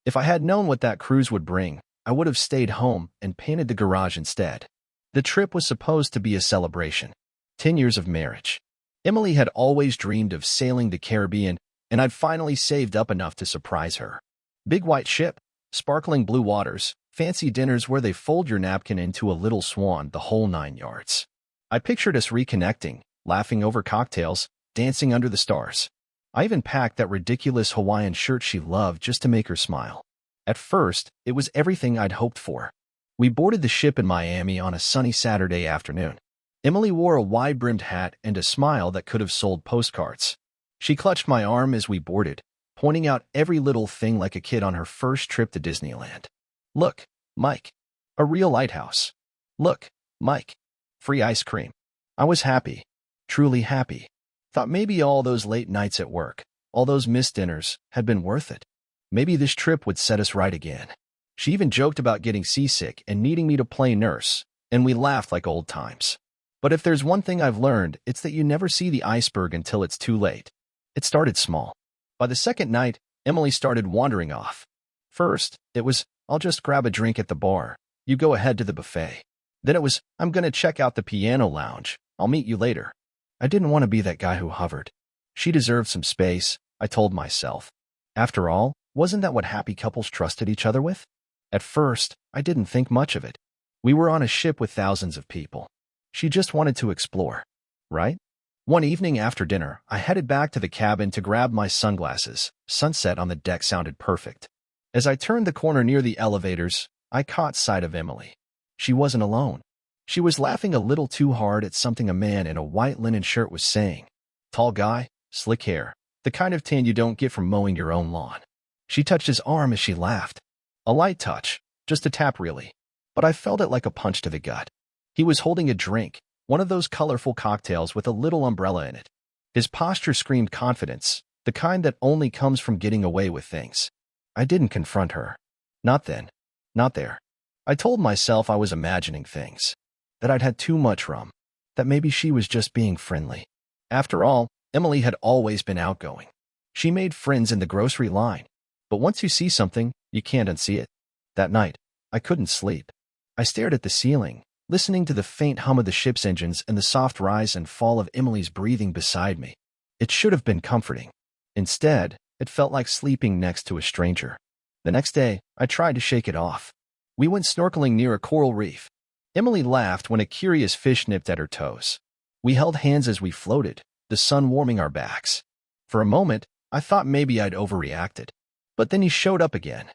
If I had known what that cruise would bring, I would have stayed home and painted the garage instead. The trip was supposed to be a celebration. 10 years of marriage. Emily had always dreamed of sailing the Caribbean, and I'd finally saved up enough to surprise her. Big white ship, sparkling blue waters, fancy dinners where they fold your napkin into a little swan, the whole 9 yards. I pictured us reconnecting, laughing over cocktails, dancing under the stars. I even packed that ridiculous Hawaiian shirt she loved just to make her smile. At first, it was everything I'd hoped for. We boarded the ship in Miami on a sunny Saturday afternoon. Emily wore a wide-brimmed hat and a smile that could have sold postcards. She clutched my arm as we boarded, pointing out every little thing like a kid on her first trip to Disneyland. "Look, Mike. A real lighthouse. Look, Mike. Free ice cream." I was happy. Truly happy. Thought maybe all those late nights at work, all those missed dinners, had been worth it. Maybe this trip would set us right again. She even joked about getting seasick and needing me to play nurse, and we laughed like old times. But if there's one thing I've learned, it's that you never see the iceberg until it's too late. It started small. By the second night, Emily started wandering off. First, it was, "I'll just grab a drink at the bar. You go ahead to the buffet." Then it was, "I'm gonna check out the piano lounge. I'll meet you later." I didn't want to be that guy who hovered. She deserved some space, I told myself. After all, wasn't that what happy couples trusted each other with? At first, I didn't think much of it. We were on a ship with thousands of people. She just wanted to explore, right? One evening after dinner, I headed back to the cabin to grab my sunglasses. Sunset on the deck sounded perfect. As I turned the corner near the elevators, I caught sight of Emily. She wasn't alone. She was laughing a little too hard at something a man in a white linen shirt was saying. Tall guy, slick hair, the kind of tan you don't get from mowing your own lawn. She touched his arm as she laughed. A light touch, just a tap really, but I felt it like a punch to the gut. He was holding a drink, one of those colorful cocktails with a little umbrella in it. His posture screamed confidence, the kind that only comes from getting away with things. I didn't confront her. Not then. Not there. I told myself I was imagining things. That I'd had too much rum. That maybe she was just being friendly. After all, Emily had always been outgoing. She made friends in the grocery line. But once you see something, you can't unsee it. That night, I couldn't sleep. I stared at the ceiling, listening to the faint hum of the ship's engines and the soft rise and fall of Emily's breathing beside me. It should have been comforting. Instead, it felt like sleeping next to a stranger. The next day, I tried to shake it off. We went snorkeling near a coral reef. Emily laughed when a curious fish nipped at her toes. We held hands as we floated, the sun warming our backs. For a moment, I thought maybe I'd overreacted. But then he showed up again.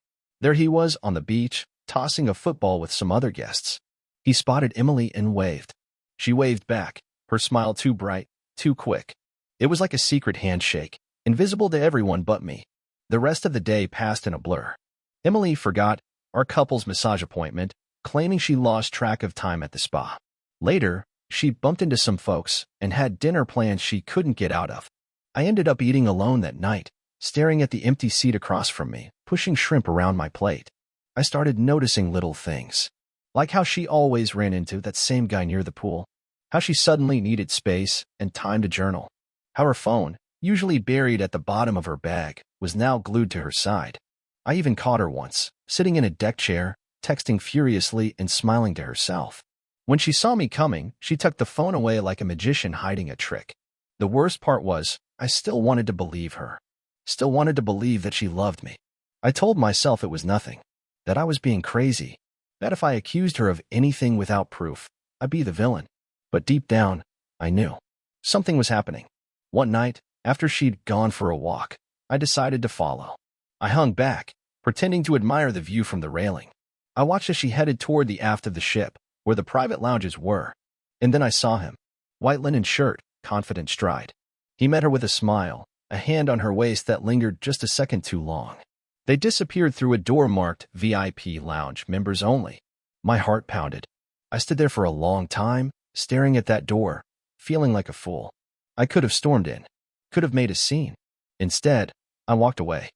There he was on the beach, tossing a football with some other guests. He spotted Emily and waved. She waved back, her smile too bright, too quick. It was like a secret handshake, invisible to everyone but me. The rest of the day passed in a blur. Emily forgot our couple's massage appointment, claiming she lost track of time at the spa. Later, she bumped into some folks and had dinner plans she couldn't get out of. I ended up eating alone that night, staring at the empty seat across from me, pushing shrimp around my plate. I started noticing little things. Like how she always ran into that same guy near the pool. How she suddenly needed space and time to journal. How her phone, usually buried at the bottom of her bag, was now glued to her side. I even caught her once, sitting in a deck chair, texting furiously and smiling to herself. When she saw me coming, she tucked the phone away like a magician hiding a trick. The worst part was, I still wanted to believe her. Still wanted to believe that she loved me. I told myself it was nothing. That I was being crazy. That if I accused her of anything without proof, I'd be the villain. But deep down, I knew. Something was happening. One night, after she'd gone for a walk, I decided to follow. I hung back, pretending to admire the view from the railing. I watched as she headed toward the aft of the ship, where the private lounges were. And then I saw him. White linen shirt, confident stride. He met her with a smile, a hand on her waist that lingered just a second too long. They disappeared through a door marked VIP Lounge, members only. My heart pounded. I stood there for a long time, staring at that door, feeling like a fool. I could have stormed in, could have made a scene. Instead, I walked away.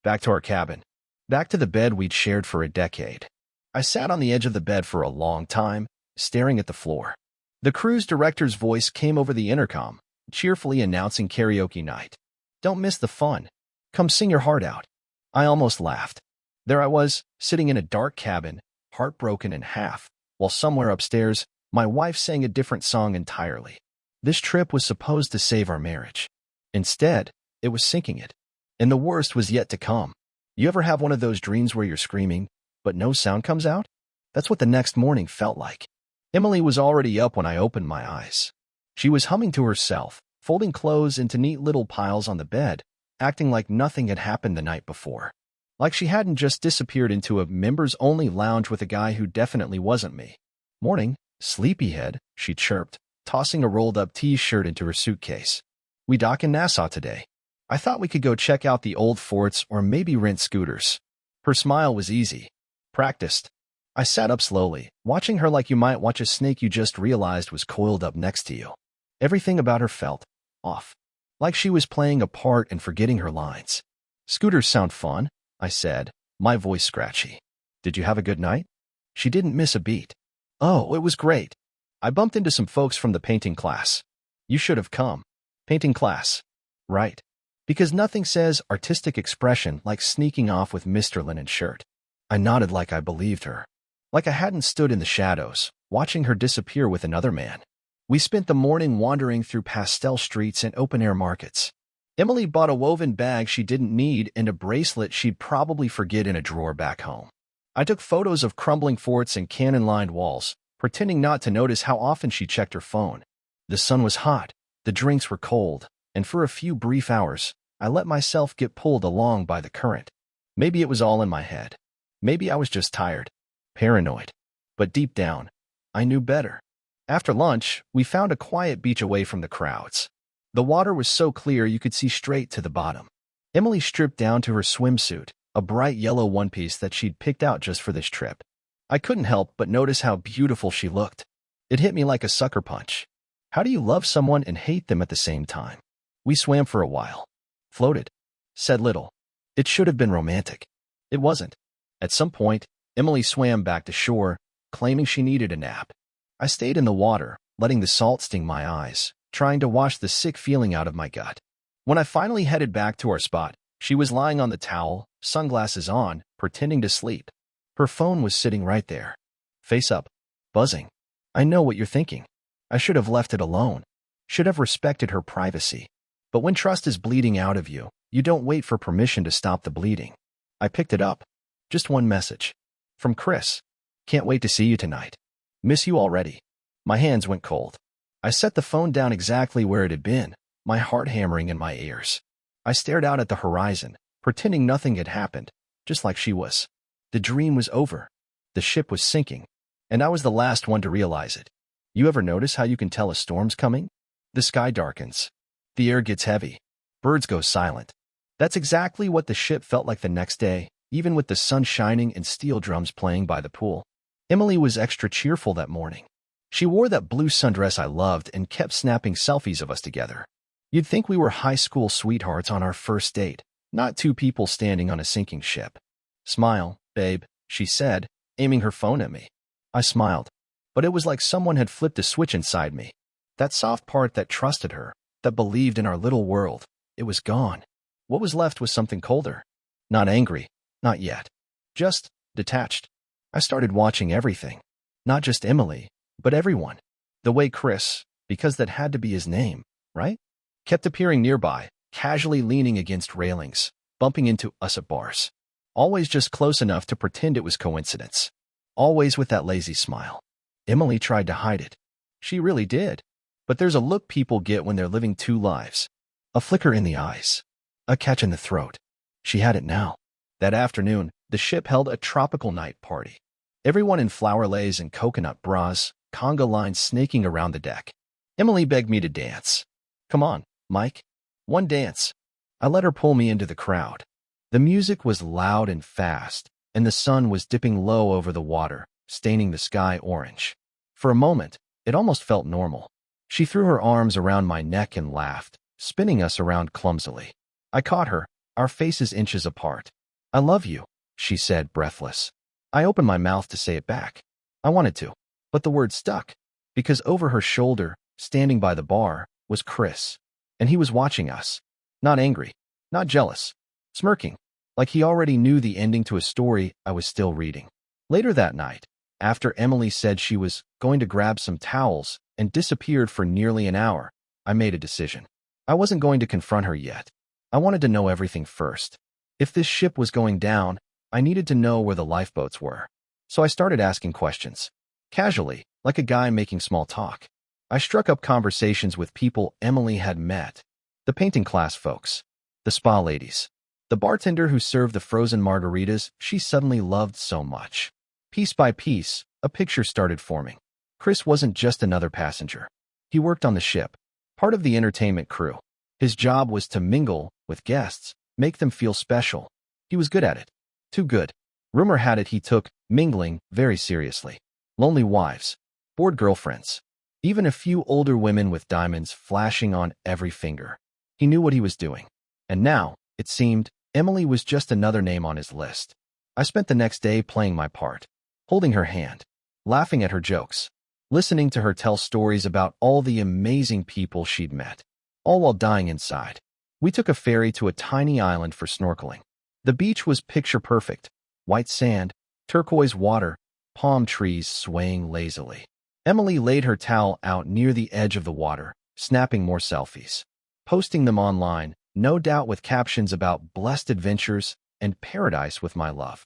Back to our cabin. Back to the bed we'd shared for a decade. I sat on the edge of the bed for a long time, staring at the floor. The cruise director's voice came over the intercom, cheerfully announcing karaoke night. Don't miss the fun. Come sing your heart out. I almost laughed. There I was, sitting in a dark cabin, heartbroken in half, while somewhere upstairs, my wife sang a different song entirely. This trip was supposed to save our marriage. Instead, it was sinking it. And the worst was yet to come. You ever have one of those dreams where you're screaming, but no sound comes out? That's what the next morning felt like. Emily was already up when I opened my eyes. She was humming to herself, folding clothes into neat little piles on the bed, acting like nothing had happened the night before. Like she hadn't just disappeared into a members-only lounge with a guy who definitely wasn't me. "Morning, sleepyhead," she chirped, tossing a rolled-up T-shirt into her suitcase. "We dock in Nassau today. I thought we could go check out the old forts or maybe rent scooters." Her smile was easy. Practiced. I sat up slowly, watching her like you might watch a snake you just realized was coiled up next to you. Everything about her felt off. Like she was playing a part and forgetting her lines. "Scooters sound fun," I said, my voice scratchy. "Did you have a good night?" She didn't miss a beat. "Oh, it was great. I bumped into some folks from the painting class." "You should have come." "Painting class." "Right. Because nothing says artistic expression like sneaking off with Mr. Linen shirt." I nodded like I believed her. Like I hadn't stood in the shadows, watching her disappear with another man. We spent the morning wandering through pastel streets and open-air markets. Emily bought a woven bag she didn't need and a bracelet she'd probably forget in a drawer back home. I took photos of crumbling forts and cannon-lined walls, pretending not to notice how often she checked her phone. The sun was hot, the drinks were cold, and for a few brief hours, I let myself get pulled along by the current. Maybe it was all in my head. Maybe I was just tired. Paranoid. But deep down, I knew better. After lunch, we found a quiet beach away from the crowds. The water was so clear you could see straight to the bottom. Emily stripped down to her swimsuit, a bright yellow one-piece that she'd picked out just for this trip. I couldn't help but notice how beautiful she looked. It hit me like a sucker punch. How do you love someone and hate them at the same time? We swam for a while. Floated. Said little. It should have been romantic. It wasn't. At some point, Emily swam back to shore, claiming she needed a nap. I stayed in the water, letting the salt sting my eyes, trying to wash the sick feeling out of my gut. When I finally headed back to our spot, she was lying on the towel, sunglasses on, pretending to sleep. Her phone was sitting right there. Face up. Buzzing. I know what you're thinking. I should have left it alone. Should have respected her privacy. But when trust is bleeding out of you, you don't wait for permission to stop the bleeding. I picked it up. Just one message. From Chris. "Can't wait to see you tonight. Miss you already." My hands went cold. I set the phone down exactly where it had been, my heart hammering in my ears. I stared out at the horizon, pretending nothing had happened, just like she was. The dream was over. The ship was sinking, and I was the last one to realize it. You ever notice how you can tell a storm's coming? The sky darkens. The air gets heavy. Birds go silent. That's exactly what the ship felt like the next day, even with the sun shining and steel drums playing by the pool. Emily was extra cheerful that morning. She wore that blue sundress I loved and kept snapping selfies of us together. You'd think we were high school sweethearts on our first date, not two people standing on a sinking ship. "Smile, babe," she said, aiming her phone at me. I smiled, but it was like someone had flipped a switch inside me. That soft part that trusted her, that believed in our little world, it was gone. What was left was something colder. Not angry, not yet. Just detached. I started watching everything. Not just Emily, but everyone. The way Chris, because that had to be his name, right? Kept appearing nearby, casually leaning against railings, bumping into us at bars. Always just close enough to pretend it was coincidence. Always with that lazy smile. Emily tried to hide it. She really did. But there's a look people get when they're living two lives. A flicker in the eyes. A catch in the throat. She had it now. That afternoon, the ship held a tropical night party. Everyone in flower lace and coconut bras, conga lines snaking around the deck. Emily begged me to dance. "Come on, Mike. One dance." I let her pull me into the crowd. The music was loud and fast, and the sun was dipping low over the water, staining the sky orange. For a moment, it almost felt normal. She threw her arms around my neck and laughed, spinning us around clumsily. I caught her, our faces inches apart. "I love you," she said, breathless. I opened my mouth to say it back. I wanted to, but the word stuck, because over her shoulder, standing by the bar, was Chris, and he was watching us. Not angry, not jealous, smirking. like he already knew the ending to a story I was still reading. Later that night, after Emily said she was going to grab some towels and disappeared for nearly an hour, I made a decision. I wasn't going to confront her yet. I wanted to know everything first. If this ship was going down, I needed to know where the lifeboats were. So I started asking questions. Casually, like a guy making small talk. I struck up conversations with people Emily had met. The painting class folks. The spa ladies. The bartender who served the frozen margaritas she suddenly loved so much. Piece by piece, a picture started forming. Chris wasn't just another passenger. He worked on the ship, part of the entertainment crew. His job was to mingle with guests, make them feel special. He was good at it. Too good. Rumor had it he took mingling very seriously. Lonely wives, bored girlfriends, even a few older women with diamonds flashing on every finger. He knew what he was doing. And now, it seemed, Emily was just another name on his list. I spent the next day playing my part, holding her hand, laughing at her jokes, listening to her tell stories about all the amazing people she'd met, all while dying inside. We took a ferry to a tiny island for snorkeling. The beach was picture perfect. White sand, turquoise water, palm trees swaying lazily. Emily laid her towel out near the edge of the water, snapping more selfies, posting them online, no doubt with captions about blessed adventures and paradise with my love.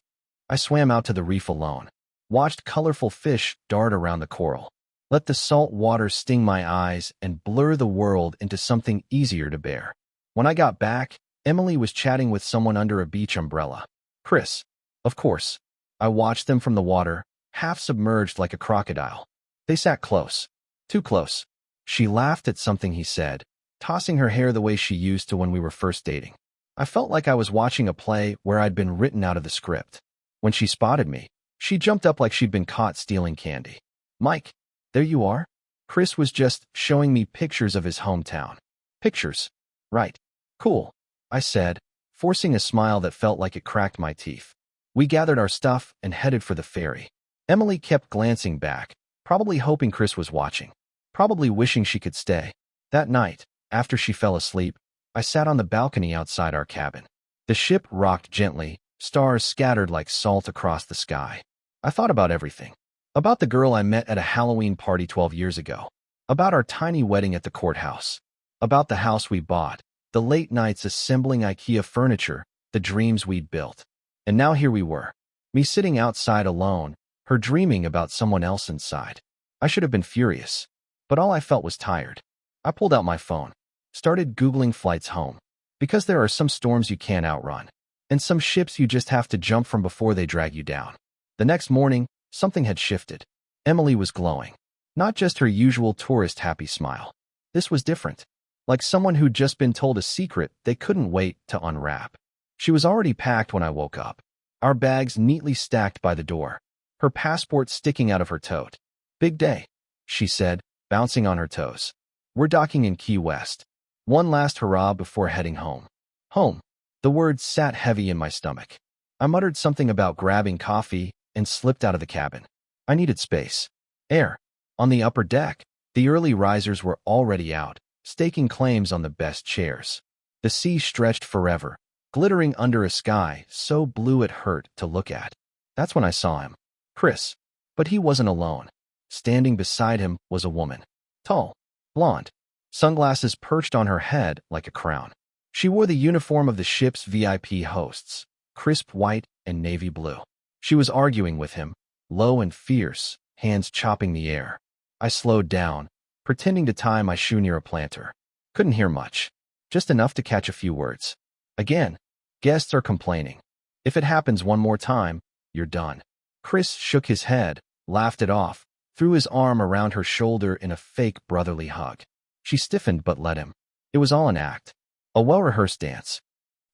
I swam out to the reef alone, watched colorful fish dart around the coral, let the salt water sting my eyes and blur the world into something easier to bear. When I got back, Emily was chatting with someone under a beach umbrella. Chris. Of course. I watched them from the water, half submerged like a crocodile. They sat close. Too close. She laughed at something he said, tossing her hair the way she used to when we were first dating. I felt like I was watching a play where I'd been written out of the script. When she spotted me, she jumped up like she'd been caught stealing candy. Mike, there you are? Chris was just showing me pictures of his hometown. Pictures. Right. Cool, I said, forcing a smile that felt like it cracked my teeth. We gathered our stuff and headed for the ferry. Emily kept glancing back, probably hoping Chris was watching, probably wishing she could stay. That night, after she fell asleep, I sat on the balcony outside our cabin. The ship rocked gently, stars scattered like salt across the sky. I thought about everything. About the girl I met at a Halloween party 12 years ago. About our tiny wedding at the courthouse. About the house we bought. The late nights assembling IKEA furniture, the dreams we'd built. And now here we were. Me sitting outside alone, her dreaming about someone else inside. I should have been furious. But all I felt was tired. I pulled out my phone. Started Googling flights home. Because there are some storms you can't outrun. And some ships you just have to jump from before they drag you down. The next morning, something had shifted. Emily was glowing. Not just her usual tourist happy smile. This was different. Like someone who'd just been told a secret they couldn't wait to unwrap. She was already packed when I woke up. Our bags neatly stacked by the door. Her passport sticking out of her tote. Big day, she said, bouncing on her toes. We're docking in Key West. One last hurrah before heading home. Home. The words sat heavy in my stomach. I muttered something about grabbing coffee and slipped out of the cabin. I needed space. Air. On the upper deck, the early risers were already out, staking claims on the best chairs. The sea stretched forever, glittering under a sky so blue it hurt to look at. That's when I saw him. Chris. But he wasn't alone. Standing beside him was a woman. Tall. Blonde. Sunglasses perched on her head like a crown. She wore the uniform of the ship's VIP hosts, crisp white and navy blue. She was arguing with him, low and fierce, hands chopping the air. I slowed down, pretending to tie my shoe near a planter. Couldn't hear much. Just enough to catch a few words. Again, guests are complaining. If it happens one more time, you're done. Chris shook his head, laughed it off, threw his arm around her shoulder in a fake brotherly hug. She stiffened but let him. It was all an act. A well-rehearsed dance.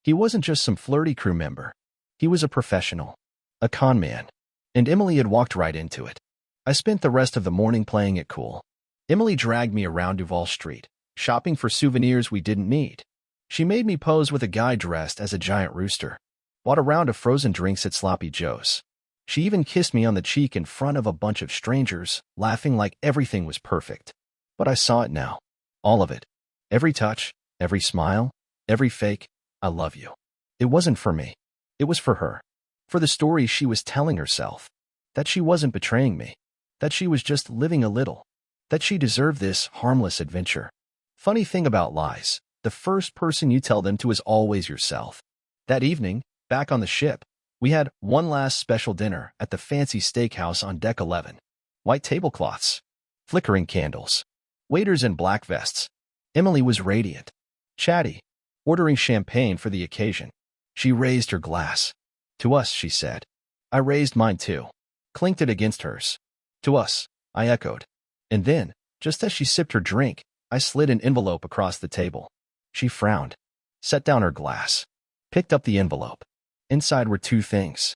He wasn't just some flirty crew member. He was a professional. A con man. And Emily had walked right into it. I spent the rest of the morning playing it cool. Emily dragged me around Duval Street, shopping for souvenirs we didn't need. She made me pose with a guy dressed as a giant rooster. Bought a round of frozen drinks at Sloppy Joe's. She even kissed me on the cheek in front of a bunch of strangers, laughing like everything was perfect. But I saw it now. All of it. Every touch, every smile, every fake, I love you. It wasn't for me. It was for her. For the story she was telling herself. That she wasn't betraying me. That she was just living a little. That she deserved this harmless adventure. Funny thing about lies, the first person you tell them to is always yourself. That evening, back on the ship, we had one last special dinner at the fancy steakhouse on deck 11. White tablecloths. Flickering candles. Waiters in black vests. Emily was radiant. Chatty. Ordering champagne for the occasion. She raised her glass. To us, she said. I raised mine too. Clinked it against hers. To us, I echoed. And then, just as she sipped her drink, I slid an envelope across the table. She frowned. Set down her glass. Picked up the envelope. Inside were two things.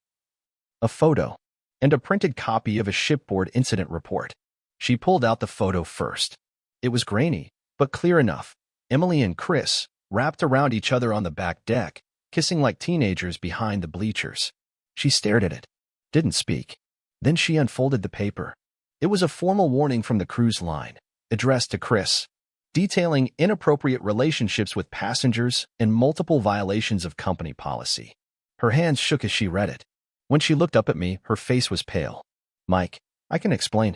A photo. And a printed copy of a shipboard incident report. She pulled out the photo first. It was grainy, but clear enough. Emily and Chris, wrapped around each other on the back deck, kissing like teenagers behind the bleachers. She stared at it. Didn't speak. Then she unfolded the paper. It was a formal warning from the cruise line, addressed to Chris, detailing inappropriate relationships with passengers and multiple violations of company policy. Her hands shook as she read it. When she looked up at me, her face was pale. Mike, I can explain.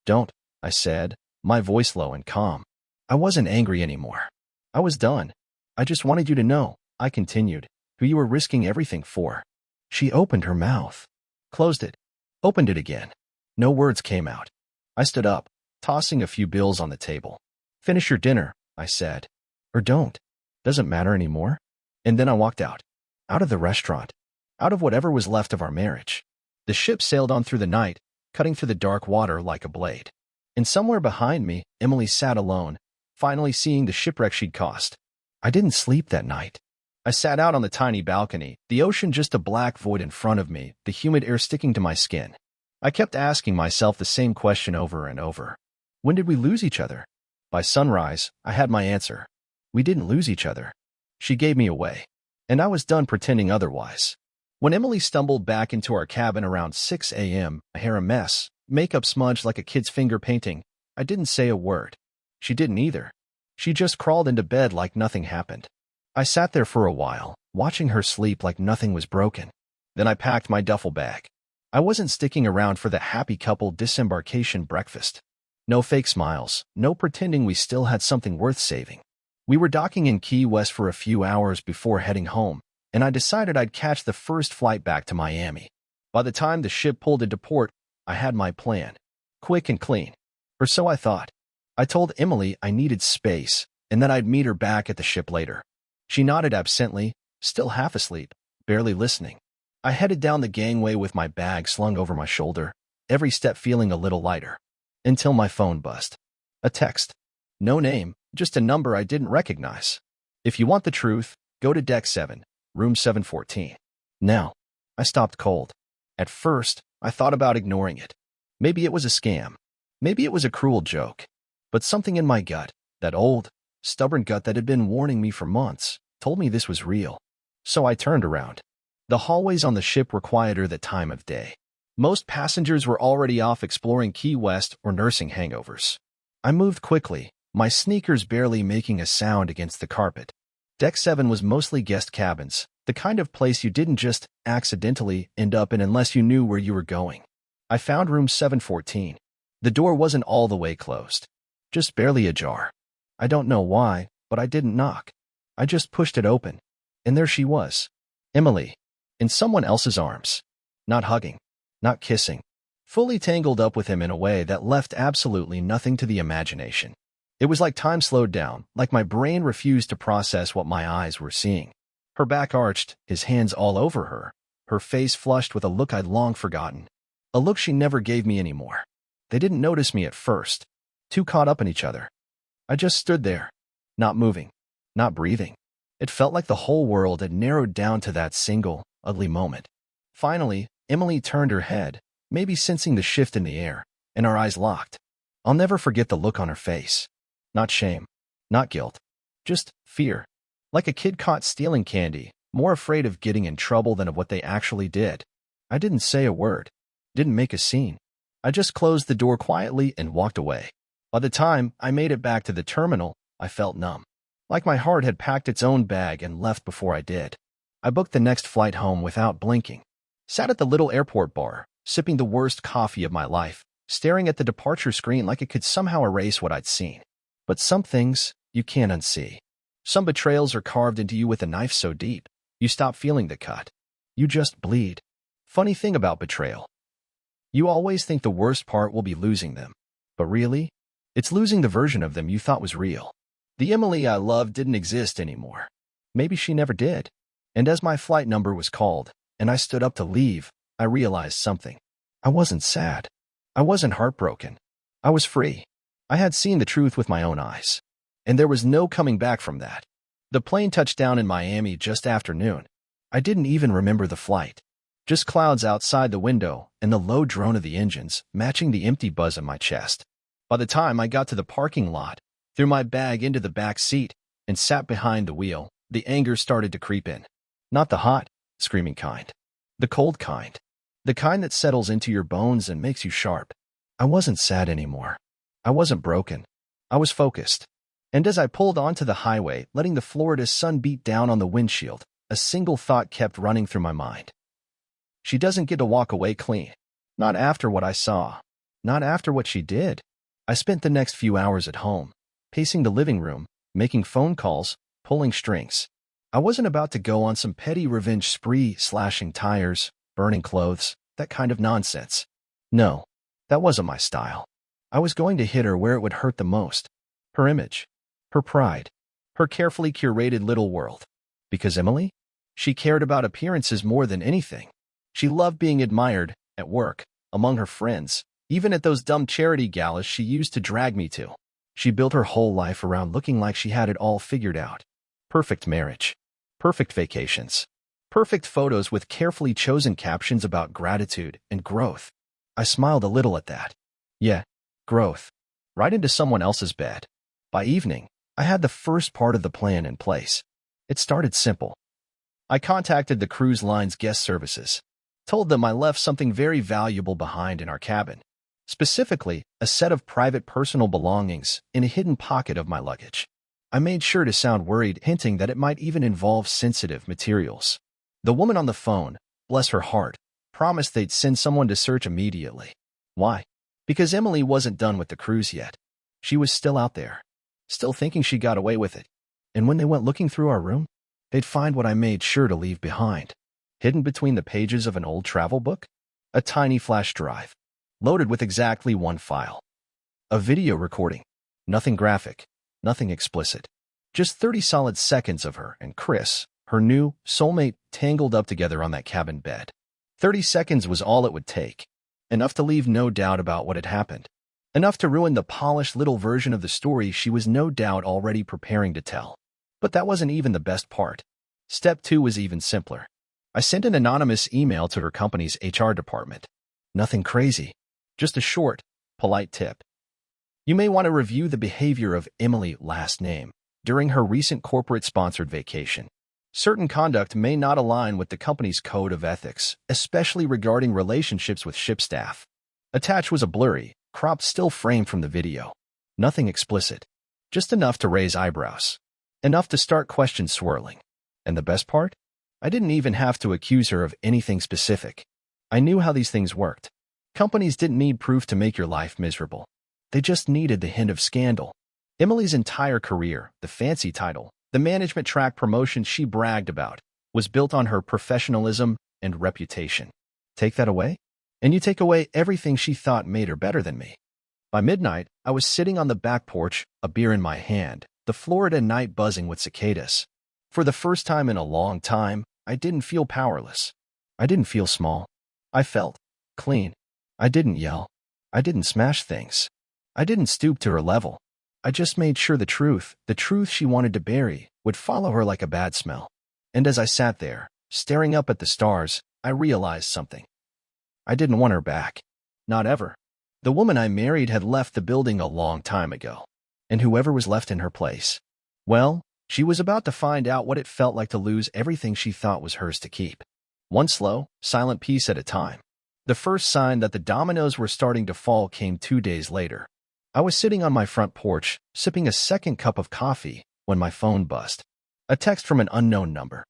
Don't, I said, my voice low and calm. I wasn't angry anymore. I was done. I just wanted you to know, I continued, who you were risking everything for. She opened her mouth. Closed it. Opened it again. No words came out. I stood up, tossing a few bills on the table. Finish your dinner, I said. Or don't. Doesn't matter anymore. And then I walked out. Out of the restaurant. Out of whatever was left of our marriage. The ship sailed on through the night, cutting through the dark water like a blade. And somewhere behind me, Emily sat alone, finally seeing the shipwreck she'd caused. I didn't sleep that night. I sat out on the tiny balcony, the ocean just a black void in front of me, the humid air sticking to my skin. I kept asking myself the same question over and over. When did we lose each other? By sunrise, I had my answer. We didn't lose each other. She gave me away. And I was done pretending otherwise. When Emily stumbled back into our cabin around 6 a.m., hair a mess, makeup smudged like a kid's finger painting, I didn't say a word. She didn't either. She just crawled into bed like nothing happened. I sat there for a while, watching her sleep like nothing was broken. Then I packed my duffel bag. I wasn't sticking around for the happy couple disembarkation breakfast. No fake smiles, no pretending we still had something worth saving. We were docking in Key West for a few hours before heading home, and I decided I'd catch the first flight back to Miami. By the time the ship pulled into port, I had my plan. Quick and clean. Or so I thought. I told Emily I needed space, and that I'd meet her back at the ship later. She nodded absently, still half asleep, barely listening. I headed down the gangway with my bag slung over my shoulder, every step feeling a little lighter. Until my phone buzzed. A text. No name, just a number I didn't recognize. If you want the truth, go to Deck 7, Room 714. Now, I stopped cold. At first, I thought about ignoring it. Maybe it was a scam. Maybe it was a cruel joke. But something in my gut, that old, stubborn gut that had been warning me for months, told me this was real. So I turned around. The hallways on the ship were quieter that time of day. Most passengers were already off exploring Key West or nursing hangovers. I moved quickly, my sneakers barely making a sound against the carpet. Deck 7 was mostly guest cabins, the kind of place you didn't just accidentally end up in unless you knew where you were going. I found room 714. The door wasn't all the way closed, just barely ajar. I don't know why, but I didn't knock. I just pushed it open. And there she was, Emily, in someone else's arms. Not hugging, not kissing, fully tangled up with him in a way that left absolutely nothing to the imagination. It was like time slowed down, like my brain refused to process what my eyes were seeing. Her back arched, his hands all over her face flushed with a look I'd long forgotten. A look she never gave me anymore. They didn't notice me at first, too caught up in each other. I just stood there, not moving, not breathing. It felt like the whole world had narrowed down to that single, ugly moment. Finally, Emily turned her head, maybe sensing the shift in the air, and our eyes locked. I'll never forget the look on her face. Not shame, not guilt, just fear. Like a kid caught stealing candy, more afraid of getting in trouble than of what they actually did. I didn't say a word, didn't make a scene. I just closed the door quietly and walked away. By the time I made it back to the terminal, I felt numb. Like my heart had packed its own bag and left before I did. I booked the next flight home without blinking. Sat at the little airport bar, sipping the worst coffee of my life, staring at the departure screen like it could somehow erase what I'd seen. But some things you can't unsee. Some betrayals are carved into you with a knife so deep, you stop feeling the cut. You just bleed. Funny thing about betrayal. You always think the worst part will be losing them. But really, it's losing the version of them you thought was real. The Emily I loved didn't exist anymore. Maybe she never did. And as my flight number was called, and I stood up to leave, I realized something. I wasn't sad. I wasn't heartbroken. I was free. I had seen the truth with my own eyes. And there was no coming back from that. The plane touched down in Miami just after noon. I didn't even remember the flight. Just clouds outside the window and the low drone of the engines matching the empty buzz in my chest. By the time I got to the parking lot, threw my bag into the back seat, and sat behind the wheel, the anger started to creep in. Not the hot, screaming kind. The cold kind. The kind that settles into your bones and makes you sharp. I wasn't sad anymore. I wasn't broken. I was focused. And as I pulled onto the highway, letting the Florida sun beat down on the windshield, a single thought kept running through my mind. She doesn't get to walk away clean. Not after what I saw. Not after what she did. I spent the next few hours at home, pacing the living room, making phone calls, pulling strings. I wasn't about to go on some petty revenge spree, slashing tires, burning clothes, that kind of nonsense. No, that wasn't my style. I was going to hit her where it would hurt the most. Her image. Her pride. Her carefully curated little world. Because Emily? She cared about appearances more than anything. She loved being admired, at work, among her friends, even at those dumb charity galas she used to drag me to. She built her whole life around looking like she had it all figured out. Perfect marriage. Perfect vacations. Perfect photos with carefully chosen captions about gratitude and growth. I smiled a little at that. Yeah, growth. Right into someone else's bed. By evening, I had the first part of the plan in place. It started simple. I contacted the cruise line's guest services. Told them I left something very valuable behind in our cabin. Specifically, a set of private personal belongings in a hidden pocket of my luggage. I made sure to sound worried, hinting that it might even involve sensitive materials. The woman on the phone, bless her heart, promised they'd send someone to search immediately. Why? Because Emily wasn't done with the cruise yet. She was still out there, still thinking she got away with it. And when they went looking through our room, they'd find what I made sure to leave behind. Hidden between the pages of an old travel book? A tiny flash drive, loaded with exactly one file. A video recording. Nothing graphic, nothing explicit. Just 30 solid seconds of her and Chris, her new soulmate, tangled up together on that cabin bed. 30 seconds was all it would take. Enough to leave no doubt about what had happened. Enough to ruin the polished little version of the story she was no doubt already preparing to tell. But that wasn't even the best part. Step 2 was even simpler. I sent an anonymous email to her company's HR department. Nothing crazy, just a short, polite tip. You may want to review the behavior of Emily, last name, during her recent corporate-sponsored vacation. Certain conduct may not align with the company's code of ethics, especially regarding relationships with ship staff. Attached was a blurry, cropped still frame from the video. Nothing explicit, just enough to raise eyebrows. Enough to start questions swirling. And the best part? I didn't even have to accuse her of anything specific. I knew how these things worked. Companies didn't need proof to make your life miserable. They just needed the hint of scandal. Emily's entire career, the fancy title, the management track promotion she bragged about, was built on her professionalism and reputation. Take that away, and you take away everything she thought made her better than me. By midnight, I was sitting on the back porch, a beer in my hand, the Florida night buzzing with cicadas. For the first time in a long time, I didn't feel powerless. I didn't feel small. I felt clean. I didn't yell. I didn't smash things. I didn't stoop to her level. I just made sure the truth she wanted to bury, would follow her like a bad smell. And as I sat there, staring up at the stars, I realized something. I didn't want her back. Not ever. The woman I married had left the building a long time ago. And whoever was left in her place, well, she was about to find out what it felt like to lose everything she thought was hers to keep. One slow, silent piece at a time. The first sign that the dominoes were starting to fall came 2 days later. I was sitting on my front porch, sipping a second cup of coffee, when my phone buzzed. A text from an unknown number.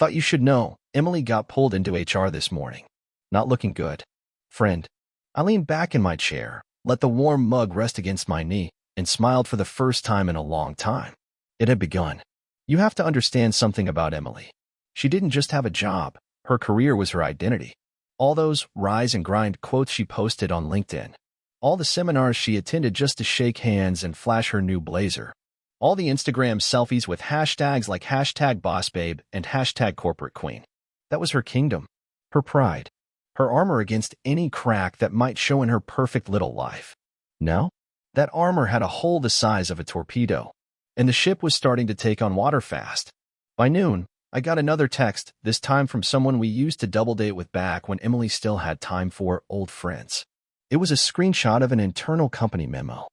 Thought you should know, Emily got pulled into HR this morning. Not looking good. Friend. I leaned back in my chair, let the warm mug rest against my knee, and smiled for the first time in a long time. It had begun. You have to understand something about Emily. She didn't just have a job. Her career was her identity. All those rise and grind quotes she posted on LinkedIn. All the seminars she attended just to shake hands and flash her new blazer. All the Instagram selfies with hashtags like #bossbabe and #corporate-queen. That was her kingdom, her pride, her armor against any crack that might show in her perfect little life. Now, that armor had a hole the size of a torpedo, and the ship was starting to take on water fast. By noon, I got another text, this time from someone we used to double date with back when Emily still had time for old friends. It was a screenshot of an internal company memo.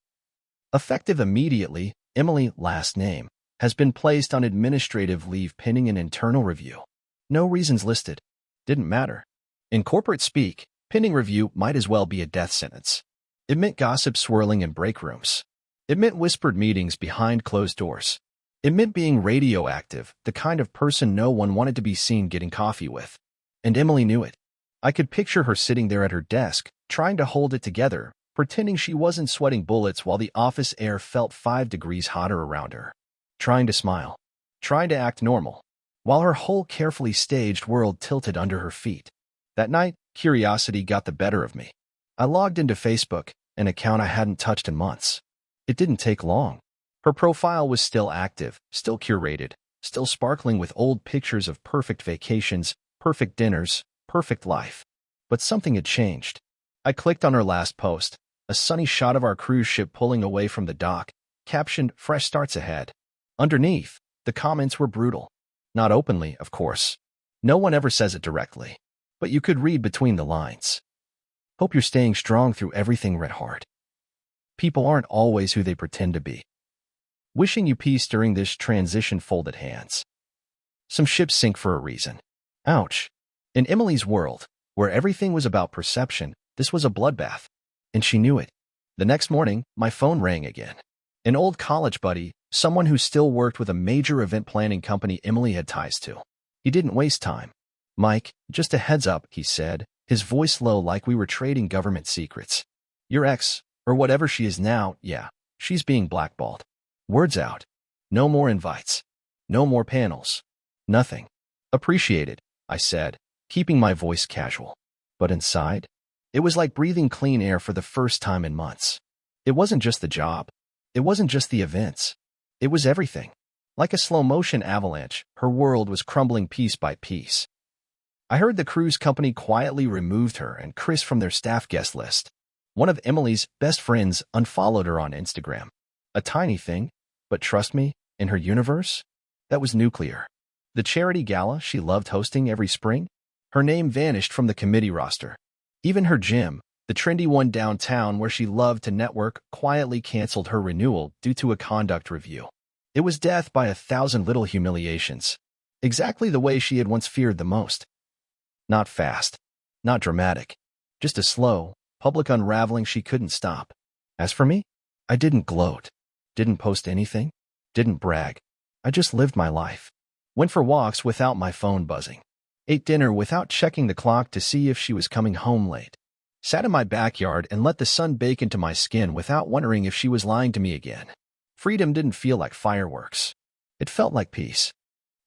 Effective immediately, Emily, last name, has been placed on administrative leave pending an internal review. No reasons listed. Didn't matter. In corporate speak, pending review might as well be a death sentence. It meant gossip swirling in break rooms. It meant whispered meetings behind closed doors. It meant being radioactive, the kind of person no one wanted to be seen getting coffee with. And Emily knew it. I could picture her sitting there at her desk, trying to hold it together, pretending she wasn't sweating bullets while the office air felt 5 degrees hotter around her. Trying to smile. Trying to act normal. While her whole carefully staged world tilted under her feet. That night, curiosity got the better of me. I logged into Facebook, an account I hadn't touched in months. It didn't take long. Her profile was still active, still curated, still sparkling with old pictures of perfect vacations, perfect dinners, perfect life. But something had changed. I clicked on her last post, a sunny shot of our cruise ship pulling away from the dock, captioned, "Fresh starts ahead." Underneath, the comments were brutal. Not openly, of course. No one ever says it directly. But you could read between the lines. Hope you're staying strong through everything, Red Heart. People aren't always who they pretend to be. Wishing you peace during this transition, folded hands. Some ships sink for a reason. Ouch. In Emily's world, where everything was about perception, this was a bloodbath. And she knew it. The next morning, my phone rang again. An old college buddy, someone who still worked with a major event planning company Emily had ties to. He didn't waste time. "Mike, just a heads up," he said, his voice low like we were trading government secrets. "Your ex, or whatever she is now, yeah, she's being blackballed. Word's out. No more invites. No more panels. Nothing." "Appreciate it," I said, keeping my voice casual. But inside, it was like breathing clean air for the first time in months. It wasn't just the job. It wasn't just the events. It was everything. Like a slow-motion avalanche, her world was crumbling piece by piece. I heard the cruise company quietly removed her and Chris from their staff guest list. One of Emily's best friends unfollowed her on Instagram. A tiny thing, but trust me, in her universe, that was nuclear. The charity gala she loved hosting every spring, her name vanished from the committee roster. Even her gym, the trendy one downtown where she loved to network, quietly canceled her renewal due to a conduct review. It was death by 1,000 little humiliations. Exactly the way she had once feared the most. Not fast. Not dramatic. Just a slow, public unraveling she couldn't stop. As for me, I didn't gloat. Didn't post anything. Didn't brag. I just lived my life. Went for walks without my phone buzzing. Ate dinner without checking the clock to see if she was coming home late. Sat in my backyard and let the sun bake into my skin without wondering if she was lying to me again. Freedom didn't feel like fireworks. It felt like peace.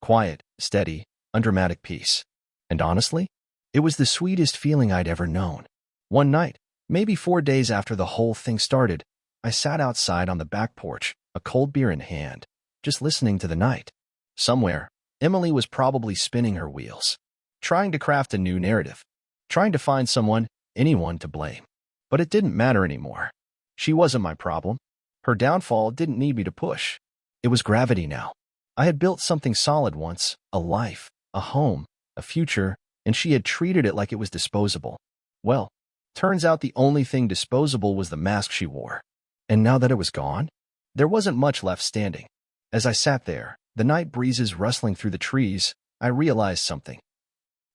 Quiet, steady, undramatic peace. And honestly, it was the sweetest feeling I'd ever known. One night, maybe 4 days after the whole thing started, I sat outside on the back porch, a cold beer in hand, just listening to the night. Somewhere, Emily was probably spinning her wheels, trying to craft a new narrative, trying to find someone, anyone to blame. But it didn't matter anymore. She wasn't my problem. Her downfall didn't need me to push. It was gravity now. I had built something solid once, a life, a home, a future, and she had treated it like it was disposable. Well, turns out the only thing disposable was the mask she wore. And now that it was gone, there wasn't much left standing. As I sat there, the night breezes rustling through the trees, I realized something.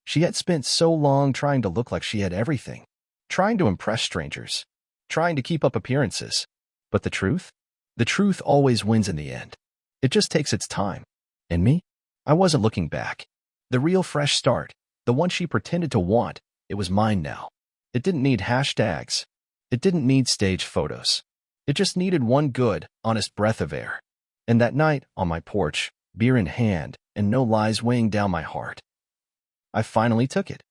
She had spent so long trying to look like she had everything, trying to impress strangers, trying to keep up appearances. But the truth? The truth always wins in the end. It just takes its time. And me? I wasn't looking back. The real fresh start, the one she pretended to want, it was mine now. It didn't need hashtags. It didn't need staged photos. It just needed one good, honest breath of air. And that night, on my porch, beer in hand, and no lies weighing down my heart, I finally took it.